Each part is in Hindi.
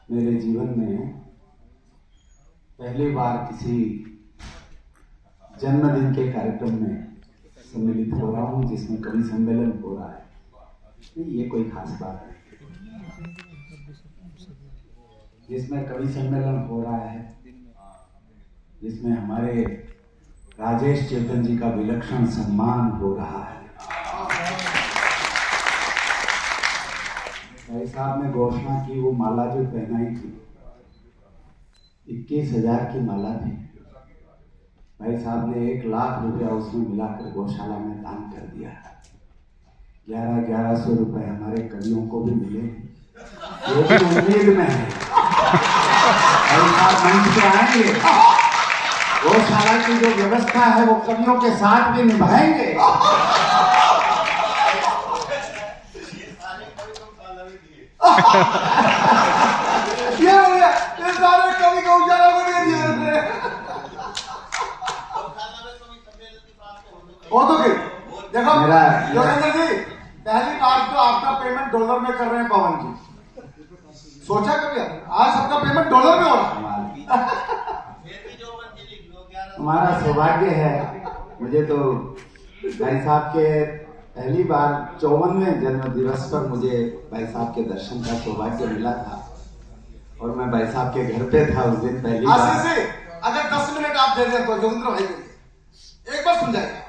मेरे जीवन में पहली बार किसी जन्मदिन के कार्यक्रम में सम्मिलित हो रहा हूं जिसमें कवि सम्मेलन हो रहा है। ये कोई खास बात नहीं। जिसमें कवि सम्मेलन हो रहा है, जिसमें हमारे राजेश चेतन जी का विलक्षण सम्मान हो रहा है। भाई साहब ने घोषणा की, वो माला जो पहनाई थी 21,000 की माला थी। भाई साहब ने 1,00,000 रुपया उसमें मिलाकर गौशाला में दान कर दिया। 1100 रुपए हमारे कवियों को भी मिले, वो भी उम्मीद में है। भाई साहब मंच पे आएंगे, गौशाला की जो व्यवस्था है वो कवियों के साथ भी निभाएंगे। ये सारे कवि गौशाला को दे दिए। वो तो देखो योगेंद्र जी, पहली बार तो आपका पेमेंट डॉलर में कर रहे हैं पवन जी। सोचा कभी आज सबका पेमेंट डॉलर में हो रहा है। हमारा सौभाग्य है। मुझे तो भाई साहब के पहली बार 54वें जन्म दिवस पर मुझे भाई साहब के दर्शन का सौभाग्य मिला था और मैं भाई साहब के घर पे था उस दिन पहली बार। अगर 10 मिनट आप दे दें तो जोगिंद्र भाई एक बार सुन जाएगा।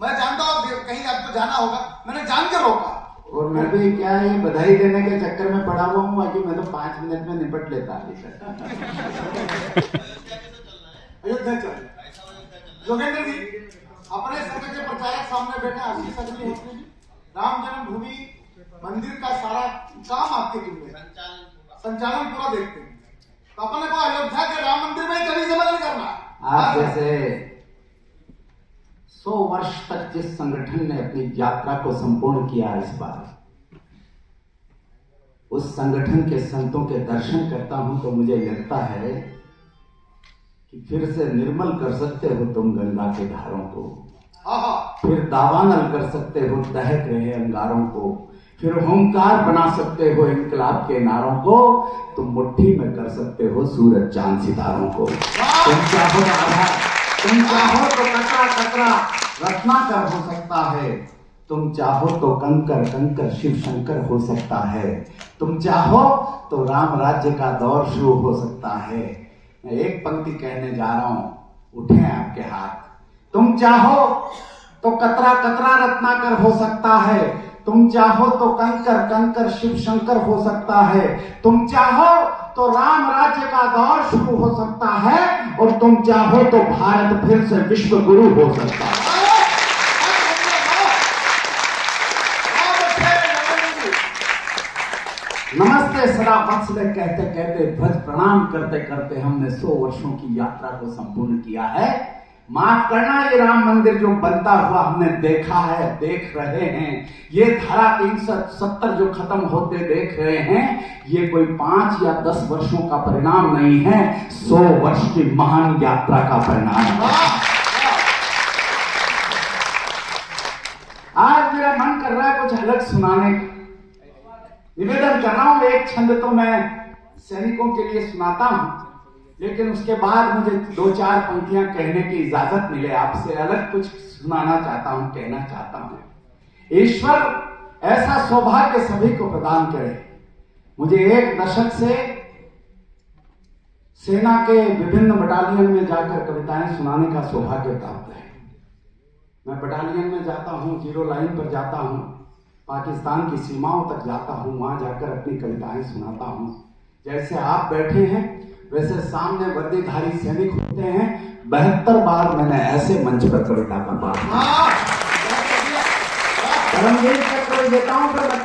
मैं जानता हूँ कहीं आपको जाना होगा, मैंने जान के रोका। और मैं भी क्या है बधाई देने के चक्कर में पड़ा हुआ हूँ कि मैं तो 5 मिनट में निपट लेता। अयोध्या चल जोगेंद्र जी, अपने संघ के प्रचारक सामने बैठे आशीष अग्नि होते जी, राम जन्मभूमि मंदिर का सारा काम आपके जिम्मे, संचालन पूरा देखते हैं। तो अपने को अयोध्या के राम मंदिर में कभी सम्मेलन करना। आप जैसे 100 वर्ष तक जिस संगठन ने अपनी यात्रा को संपूर्ण किया इस बार, उस संगठन के संतों के दर्शन करता हूं तो मुझे लगता है कि फिर से निर्मल कर सकते हो तुम गंगा के धारों को, फिर दावानल कर सकते हो दहक रहे अंगारों को, फिर होमकार बना सकते हो इनकलाब के नारों को, तुम मुट्ठी में कर सकते हो सूरज चांद सितारों को। तुम चाहो तुम चाहो तो कतरा कतरा रत्नाकर हो सकता है, तुम चाहो तो कंकर कंकर शिव शंकर हो सकता है, तुम चाहो तो राम राज्य का दौर शुरू हो सकता है। मैं एक पंक्ति कहने जा रहा हूं, उठे आपके हाथ। तुम चाहो तो कतरा कतरा रत्नाकर हो सकता है, तुम चाहो तो कंकर कंकर शिव शंकर हो सकता है, तुम चाहो तो राम राज्य का दौर शुरू हो सकता है, और तुम चाहो तो भारत फिर से विश्व गुरु हो सकता है। नमस्ते सदा वत्सले कहते कहते ध्वज प्रणाम करते करते हमने 100 वर्षों की यात्रा को संपूर्ण किया है। माफ करना, ये राम मंदिर जो बनता हुआ हमने देखा है, देख रहे हैं, ये धारा 370 जो खत्म होते देख रहे हैं, ये कोई 5 या 10 वर्षों का परिणाम नहीं है, 100 वर्ष की महान यात्रा का परिणाम है। आज मेरा मन कर रहा है कुछ अलग सुनाने का। निवेदन कर रहा हूं, एक छंद तो मैं सैनिकों के लिए सुनाता हूं, लेकिन उसके बाद मुझे 2-4 पंक्तियां कहने की इजाजत मिले। आपसे अलग कुछ सुनाना चाहता हूं, कहना चाहता हूं। ईश्वर ऐसा सौभाग्य सभी को प्रदान करे। मुझे 1 दशक से सेना के विभिन्न बटालियन में जाकर कविताएं सुनाने का सौभाग्य प्राप्त है। मैं बटालियन में जाता हूं, 0 लाइन पर जाता हूं, पाकिस्तान की सीमाओं तक जाता हूं, वहां जाकर अपनी कविताएं सुनाता हूं। जैसे आप बैठे हैं वैसे सामने वर्दीधारी सैनिक होते हैं। 72 बार मैंने ऐसे मंच पर कविता का पाठ। परमवीर चक्र विजेताओं पर मैं